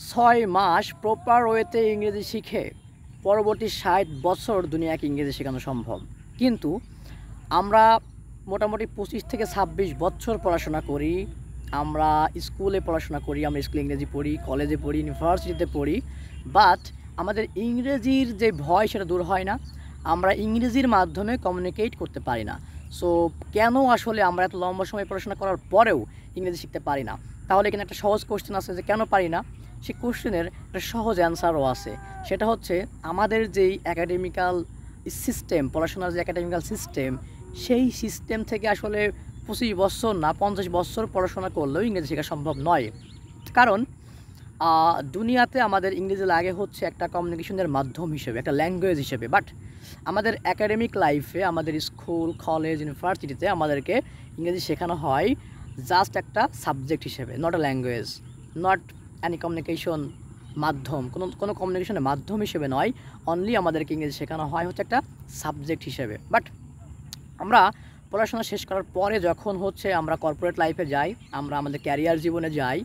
6 মাস proper ওয়েতে ইংরেজি শিখে পরবর্তী 60 বছর দুনিয়াকে ইংরেজি শেখানো সম্ভব। কিন্তু আমরা মোটামুটি 25 থেকে 26 বছর পড়াশোনা করি। আমরা স্কুলে পড়াশোনা করি, আমরা স্কুলে ইংরেজি পড়ি, কলেজে পড়ি, ইউনিভার্সিটিতে পড়ি। বাট আমাদের ইংরেজির যে ভয় সেটা দূর হয় না। আমরা ইংরেজির মাধ্যমে কমিউনিকেট করতে পারি না। সো কেন আসলে আমরা এত লম্বা সময় পড়াশোনা করার পরেও ইংরেজি শিখতে পারি না? তাহলে এখানে একটা সহজ কোশ্চেন আছে যে কেন পারি না? সেই কোশ্চেনের একটা সহজ অ্যান্সারও আছে। সেটা হচ্ছে আমাদের যেই অ্যাকাডেমিক্যাল সিস্টেম, পড়াশোনার যে অ্যাকাডেমিক্যাল সিস্টেম, সেই সিস্টেম থেকে আসলে 25 বছর না 50 বছর পড়াশোনা করলেও ইংরেজি শেখা সম্ভব নয়। কারণ দুনিয়াতে আমাদের ইংরেজি লাগে হচ্ছে একটা কমিউনিকেশনের মাধ্যম হিসেবে, একটা ল্যাঙ্গুয়েজ হিসেবে। বাট আমাদের অ্যাকাডেমিক লাইফে, আমাদের স্কুল, কলেজ, ইউনিভার্সিটিতে আমাদেরকে ইংরেজি শেখানো হয় জাস্ট একটা সাবজেক্ট হিসেবে, not a language, not any communication মাধ্যম, কোনো কমিউনিকেশনের মাধ্যম হিসেবে নয়। অনলি আমাদেরকে ইংরেজি শেখানো হয় হচ্ছে একটা সাবজেক্ট হিসেবে। বাট আমরা পড়াশোনা শেষ করার পরে যখন হচ্ছে আমরা কর্পোরেট লাইফে যাই, আমরা আমাদের ক্যারিয়ার জীবনে যাই,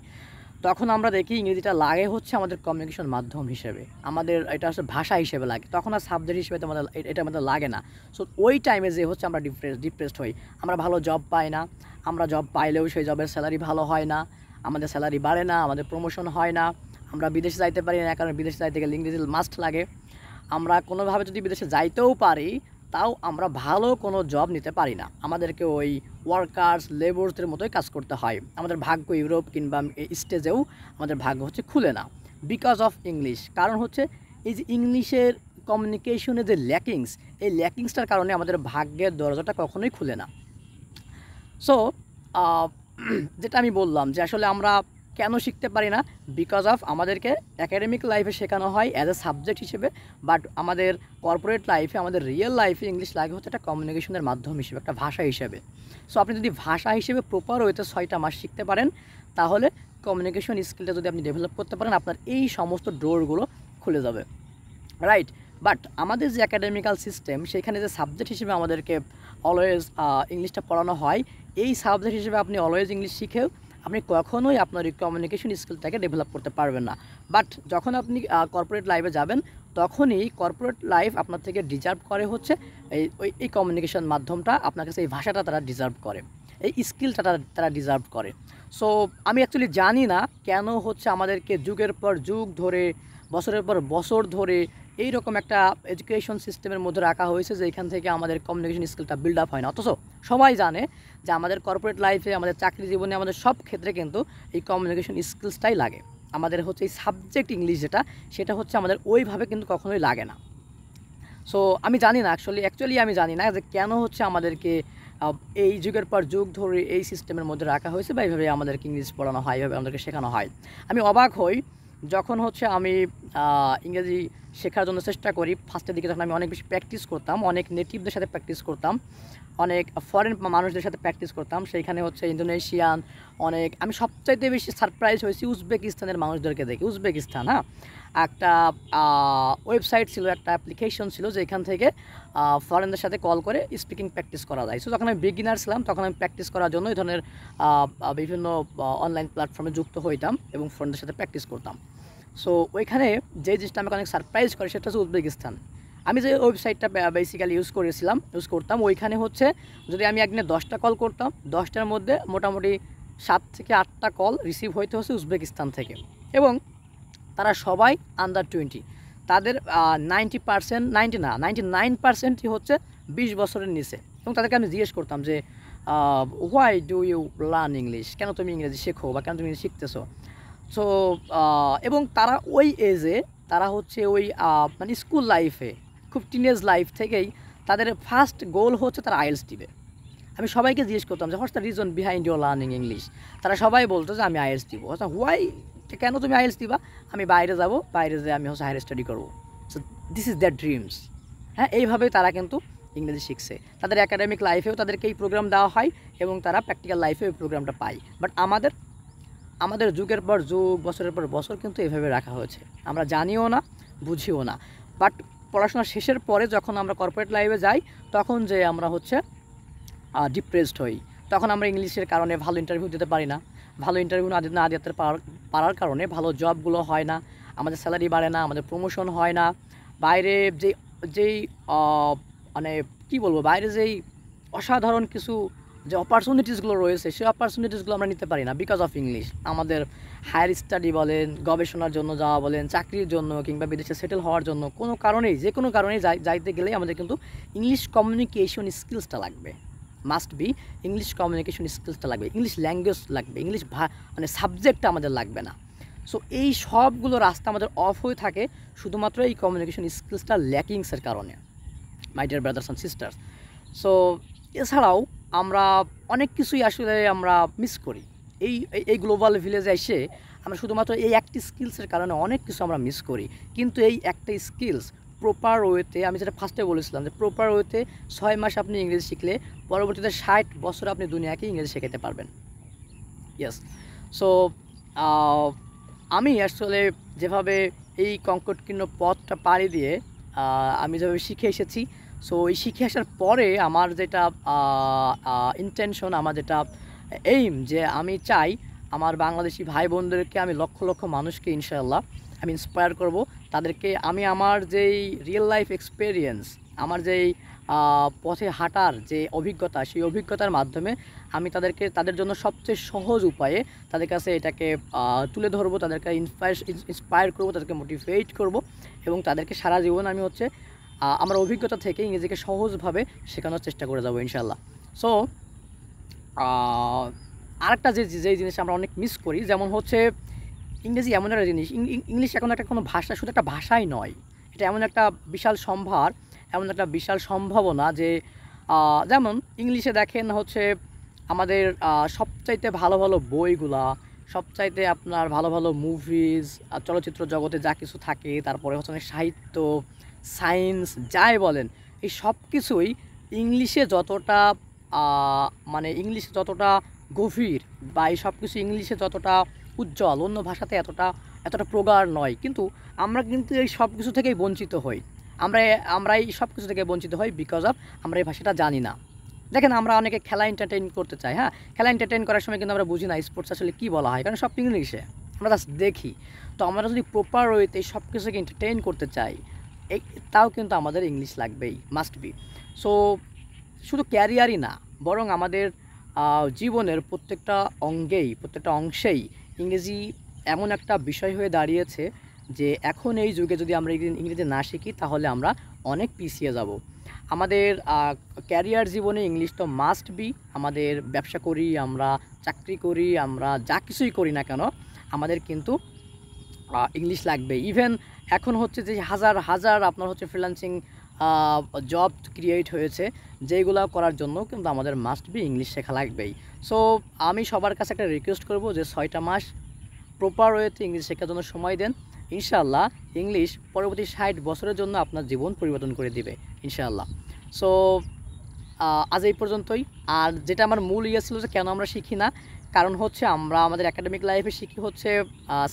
তখন আমরা দেখি ইংরেজিটা লাগে হচ্ছে আমাদের কমিউনিকেশন মাধ্যম হিসেবে, আমাদের এটা হচ্ছে ভাষা হিসেবে লাগে। তখন আর সাবজেক্ট হিসেবে তো আমাদের এটা আমাদের লাগে না। সো ওই টাইমে যে হচ্ছে আমরা ডিপ্রেসড হই, আমরা ভালো জব পাই না, আমরা জব পাইলেও সেই জবের স্যালারি ভালো হয় না, আমাদের স্যালারি বাড়ে না, আমাদের প্রমোশন হয় না, আমরা বিদেশে যাইতে পারি না, কারণ বিদেশে যাইতে গেলে ইংরেজি মাস্ট লাগে। আমরা কোনোভাবে যদি বিদেশে যাইতেও পারি, তাও আমরা ভালো কোনো জব নিতে পারি না, আমাদেরকে ওই ওয়ার্কার্স, লেবারসদের মতোই কাজ করতে হয়। আমাদের ভাগ্য ইউরোপ কিংবা স্টেজেও আমাদের ভাগ্য হচ্ছে খুলে না, বিকজ অফ ইংলিশ। কারণ হচ্ছে এই যে ইংলিশের কমিউনিকেশনের যে ল্যাকিংস, এই ল্যাকিংসটার কারণে আমাদের ভাগ্যের দরজাটা কখনোই খুলে না। সো যেটা আমি বললাম যে আসলে আমরা কেন শিখতে পারি না, বিকজ অফ আমাদেরকে অ্যাকাডেমিক লাইফে শেখানো হয় অ্যাজ এ সাবজেক্ট হিসেবে। বাট আমাদের কর্পোরেট লাইফে, আমাদের রিয়েল লাইফে ইংলিশ লাগে হচ্ছে একটা কমিউনিকেশনের মাধ্যম হিসেবে, একটা ভাষা হিসেবে। সো আপনি যদি ভাষা হিসেবে প্রপার ওয়েতে 6টা মাস শিখতে পারেন, তাহলে কমিউনিকেশন স্কিলটা যদি আপনি ডেভেলপ করতে পারেন, আপনার এই সমস্ত ডোরগুলো খুলে যাবে, রাইট? বাট আমাদের যে অ্যাকাডেমিক্যাল সিস্টেম, সেখানে যে সাবজেক্ট হিসেবে আমাদেরকে অলওয়েজ ইংলিশটা পড়ানো হয়, এই সাবজেক্ট হিসেবে আপনি অলওয়েজ ইংলিশ শিখেও আপনি কখনোই আপনার এই কমিউনিকেশন স্কিলটাকে ডেভেলপ করতে পারবেন না। বাট যখন আপনি কর্পোরেট লাইফে যাবেন, তখনই কর্পোরেট লাইফ আপনার থেকে ডিজার্ভ করে হচ্ছে এই কমিউনিকেশন মাধ্যমটা, আপনার কাছে এই ভাষাটা তারা ডিজার্ভ করে, এই স্কিলটা তারা ডিজার্ভ করে। সো আমি অ্যাকচুয়ালি জানি না কেন হচ্ছে আমাদেরকে যুগের পর যুগ ধরে, বছরের পর বছর ধরে এইরকম একটা এডুকেশন সিস্টেমের মধ্যে রাখা হয়েছে যে এখান থেকে আমাদের কমিউনিকেশন স্কিলটা বিল্ড আপ হয় না। অথচ সবাই জানে যে আমাদের কর্পোরেট লাইফে, আমাদের চাকরি জীবনে, আমাদের সব ক্ষেত্রে কিন্তু এই কমিউনিকেশন স্কিলসটাই লাগে। আমাদের হচ্ছে এই সাবজেক্ট ইংলিশ যেটা, সেটা হচ্ছে আমাদের ওইভাবে কিন্তু কখনোই লাগে না। সো আমি জানি না অ্যাকচুয়ালি আমি জানি না যে কেন হচ্ছে আমাদেরকে এই যুগের পর যুগ ধরে এই সিস্টেমের মধ্যে রাখা হয়েছে, বা এইভাবে আমাদেরকে ইংলিশ পড়ানো হয়, এইভাবে আমাদেরকে শেখানো হয়। আমি অবাক হই যখন হচ্ছে আমি ইংরেজি শেখার জন্য চেষ্টা করি। ফার্স্টের দিকে যখন আমি অনেক বেশি প্র্যাকটিস করতাম, অনেক নেটিভদের সাথে প্র্যাকটিস করতাম, অনেক ফরেন মানুষদের সাথে প্র্যাকটিস করতাম, সেইখানে হচ্ছে ইন্দোনেশিয়ান অনেক, আমি সবচাইতে বেশি সারপ্রাইজ হয়েছি উজবেকিস্তানের মানুষদেরকে দেখি। উজবেকিস্তান, হ্যাঁ, একটা ওয়েবসাইট ছিল, একটা অ্যাপ্লিকেশন ছিল, যেখান থেকে ফরেনদের সাথে কল করে স্পিকিং প্র্যাকটিস করা যায়। সো যখন আমি বিগিনার ছিলাম, তখন আমি প্র্যাকটিস করার জন্য এই ধরনের বিভিন্ন অনলাইন প্ল্যাটফর্মে যুক্ত হইতাম এবং ফরেনদের সাথে প্র্যাকটিস করতাম। সো ওইখানে যে জিনিসটা আমাকে অনেক সারপ্রাইজ করে, সেটা হচ্ছে উজবেকিস্তান। আমি যে ওয়েবসাইটটা বেসিক্যালি ইউজ করতাম, ওইখানে হচ্ছে যদি আমি একদিনে 10টা কল করতাম, 10টার মধ্যে মোটামুটি 7 থেকে 8টা কল রিসিভ হইতে হচ্ছে উজবেকিস্তান থেকে। এবং তারা সবাই আন্ডার 20, তাদের 90%, 99%ই হচ্ছে 20 বছরের নিচে। এবং তাদেরকে আমি জিজ্ঞেস করতাম যে why do you learn English, কেন তুমি ইংরেজি শেখো বা কেন তুমি ইংরেজি শিখতেছো? সো এবং তারা ওই এজে, তারা হচ্ছে ওই মানে স্কুল লাইফে, খুব টিনেজ লাইফ থেকেই তাদের ফার্স্ট গোল হচ্ছে তারা আইএলটিএস দিবে। আমি সবাইকে জিজ্ঞেস করতাম যে what's the reason behind your learning English. তারা সবাই বলতো যে আমি আইএলটিএস দিব। আচ্ছা, হোয়াই, কেন তুমি আইএলটিএস দিবা? আমি বাইরে যাব, বাইরে যেয়ে আমি হচ্ছে হায়ার স্টাডি করবো। So this is their dreams. হ্যাঁ, এইভাবেই তারা কিন্তু ইংরেজি শিখছে। তাদের একাডেমিক লাইফেও তাদেরকে এই প্রোগ্রাম দেওয়া হয় এবং তারা প্র্যাকটিক্যাল লাইফেও এই প্রোগ্রামটা পায়। বাট আমাদের যুগের পর যুগ, বছরের পর বছর কিন্তু এভাবে রাখা হয়েছে, আমরা জানিও না, বুঝিও না। বাট পড়াশোনা শেষের পরে যখন আমরা কর্পোরেট লাইফে যাই, তখন যে আমরা হচ্ছে ডিপ্রেসড হই, তখন আমরা ইংলিশের কারণে ভালো ইন্টারভিউ দিতে পারি না। ভালো ইন্টারভিউ না দিতে পারার কারণে ভালো জবগুলো হয় না, আমাদের স্যালারি বাড়ে না, আমাদের প্রমোশন হয় না, বাইরে যেই মানে কী বলবো, বাইরে যেই অসাধারণ কিছু যে অপরচুনিটিসগুলো রয়েছে সেই অপরচুনিটিসগুলো আমরা নিতে পারি না বিকজ অফ ইংলিশ। আমাদের হায়ার স্টাডি বলেন, গবেষণার জন্য যাওয়া বলেন, চাকরির জন্য কিংবা বিদেশে সেটেল হওয়ার জন্য কোনো কারণেই, যে কোনো কারণেই যাইতে গেলেই আমাদের কিন্তু ইংলিশ কমিউনিকেশন স্কিলসটা লাগবে, মাস্ট বি। ইংলিশ কমিউনিকেশন স্কিলসটা লাগবে, ইংলিশ ল্যাঙ্গুয়েজ লাগবে, ইংলিশ মানে সাবজেক্টটা আমাদের লাগবে না। সো এই সবগুলো রাস্তা আমাদের অফ হয়ে থাকে শুধুমাত্র এই কমিউনিকেশন স্কিলসটা ল্যাকিংসের কারণে, my dear brothers and sisters. So এছাড়াও আমরা অনেক কিছুই আসলে আমরা মিস করি এই গ্লোবাল ভিলেজে এসে। আমরা শুধুমাত্র এই একটি স্কিলসের কারণে অনেক কিছু আমরা মিস করি, কিন্তু এই একটা স্কিলস প্রপার ওয়েতে, আমি যেটা ফার্স্টে বলেছিলাম যে প্রপার ওয়েতে 6 মাস আপনি ইংরেজি শিখলে পরবর্তীতে 60 বছর আপনি দুনিয়াকে ইংরেজি শেখাতে পারবেন। ইয়েস। সো আমি আসলে যেভাবে এই কঙ্কটকীর্ণ পথটা পাড়ি দিয়ে আমি যেভাবে শিখে এসেছি, সো এই শিখে আসার পরে আমার যেটা ইন্টেনশন, আমার যেটা এইম, যে আমি চাই আমার বাংলাদেশি ভাই বোনদেরকে, আমি লক্ষ লক্ষ মানুষকে ইনশাআল্লাহ আমি ইন্সপায়ার করব। তাদেরকে আমি আমার যেই রিয়েল লাইফ এক্সপেরিয়েন্স, আমার যেই পথে হাঁটার যে অভিজ্ঞতা, সেই অভিজ্ঞতার মাধ্যমে আমি তাদের জন্য সবচেয়ে সহজ উপায়ে তাদের কাছে এটাকে তুলে ধরবো, তাদেরকে ইন্সপায়ার করবো, তাদেরকে মোটিভেট করব, এবং তাদেরকে সারা জীবন আমি আমার অভিজ্ঞতা থেকে ইংরেজিকে সহজভাবে শেখানোর চেষ্টা করে যাবো ইনশাআল্লাহ। সো আরেকটা যেই জিনিস আমরা অনেক মিস করি, যেমন হচ্ছে ইংরেজি এমন একটা জিনিস, ইংলিশ এখন একটা কোনো ভাষা, শুধু একটা ভাষাই নয়, এটা এমন একটা বিশাল সম্ভার, এমন একটা বিশাল সম্ভাবনা যে যেমন ইংলিশে দেখেন হচ্ছে আমাদের সবচাইতে ভালো ভালো বইগুলা, সবচাইতে আপনার ভালো ভালো মুভিজ, চলচ্চিত্র জগতে যা কিছু থাকে, তারপরে হচ্ছে অনেক সাহিত্য, সায়েন্স, যাই বলেন, এই সব কিছুই ইংলিশে যতটা মানে ইংলিশে যতটা গভীর, বা এই সব কিছু ইংলিশে যতটা উজ্জ্বল, অন্য ভাষাতে এতটা প্রগাঢ় নয়। কিন্তু আমরা কিন্তু এই সব কিছু থেকেই বঞ্চিত হই, আমরা এই সব কিছু থেকে বঞ্চিত হই বিকজ অফ আমরা এই ভাষাটা জানি না। দেখেন, আমরা অনেকে খেলা এন্টারটেইন করতে চাই, হ্যাঁ, খেলা এন্টারটেইন করার সময় কিন্তু আমরা বুঝি না স্পোর্টস আসলে কী বলা হয়, কারণ সব ইংলিশে, আমরা জাস্ট দেখি। তো আমরা যদি প্রপার ওয়েতে এই সব কিছুকে এন্টারটেইন করতে চাই, তাও কিন্তু আমাদের ইংলিশ লাগবেই, মাস্ট বি। সো শুধু ক্যারিয়ারই না, বরং আমাদের জীবনের প্রত্যেকটা অঙ্গেই, প্রত্যেকটা অংশেই ইংরেজি এমন একটা বিষয় হয়ে দাঁড়িয়েছে যে এখন এই যুগে যদি আমরা ইংরেজি না শিখি তাহলে আমরা অনেক পিছিয়ে যাব। আমাদের ক্যারিয়ার জীবনে ইংলিশ তো মাস্ট বি। আমাদের ব্যবসা করি, আমরা চাকরি করি, আমরা যা কিছুই করি না কেন, আমাদের কিন্তু ইংলিশ লাগবে। ইভেন এখন হচ্ছে যে হাজার হাজার আপনার হচ্ছে ফ্রিল্যান্সিং জব ক্রিয়েট হয়েছে, যেগুলো করার জন্য কিন্তু আমাদের মাস্ট বি ইংলিশ শেখা লাগবেই। সো আমি সবার কাছে একটা রিকোয়েস্ট করব যে 6টা মাস প্রপার ওয়েতে ইংলিশ শেখার জন্য সময় দেন। ইনশাআল্লাহ ইংলিশ পরবর্তী 60 বছরের জন্য আপনার জীবন পরিবর্তন করে দিবে ইনশাআল্লাহ। সো আজ এই পর্যন্তই। আর যেটা আমার মূল ছিল যে কেন আমরা শিখি না, কারণ হচ্ছে আমরা আমাদের একাডেমিক লাইফে শিখি হচ্ছে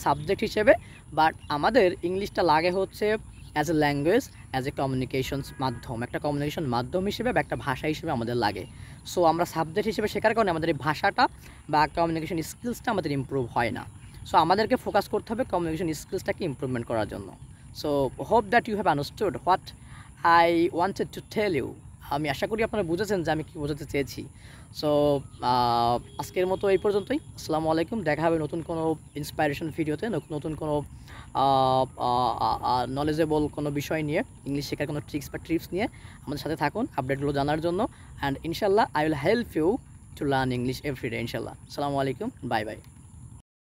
সাবজেক্ট হিসেবে, বাট আমাদের ইংলিশটা লাগে হচ্ছে as a language, as a communications মাধ্যম, একটা কমিউনিকেশন মাধ্যম হিসেবে বা একটা ভাষা হিসেবে আমাদের লাগে। সো আমরা সাবজেক্ট হিসেবে শেখার কারণে আমাদের এই ভাষাটা বা কমিউনিকেশন স্কিলসটা আমাদের ইমপ্রুভ হয় না। সো আমাদেরকে ফোকাস করতে হবে কমিউনিকেশন স্কিলসটাকে ইমপ্রুভমেন্ট করার জন্য। So hope that you have understood what I wanted to tell you. আমি আশা করি আপনারা বুঝেছেন যে আমি কী বোঝাতে চেয়েছি। সো আজকের মতো এই পর্যন্তই। আসসালামু আলাইকুম। দেখা হবে নতুন কোনো ইন্সপাইরেশন ভিডিওতে, নতুন কোনো নলেজেবল কোনো বিষয় নিয়ে, ইংলিশ শেখার কোনো ট্রিক্স বা টিপস নিয়ে। আমাদের সাথে থাকুন আপডেটগুলো জানার জন্য। অ্যান্ড ইনশাল্লাহ I will help you to learn English everyday ইনশাল্লাহ। আসসালামু আলাইকুম, বাই বাই।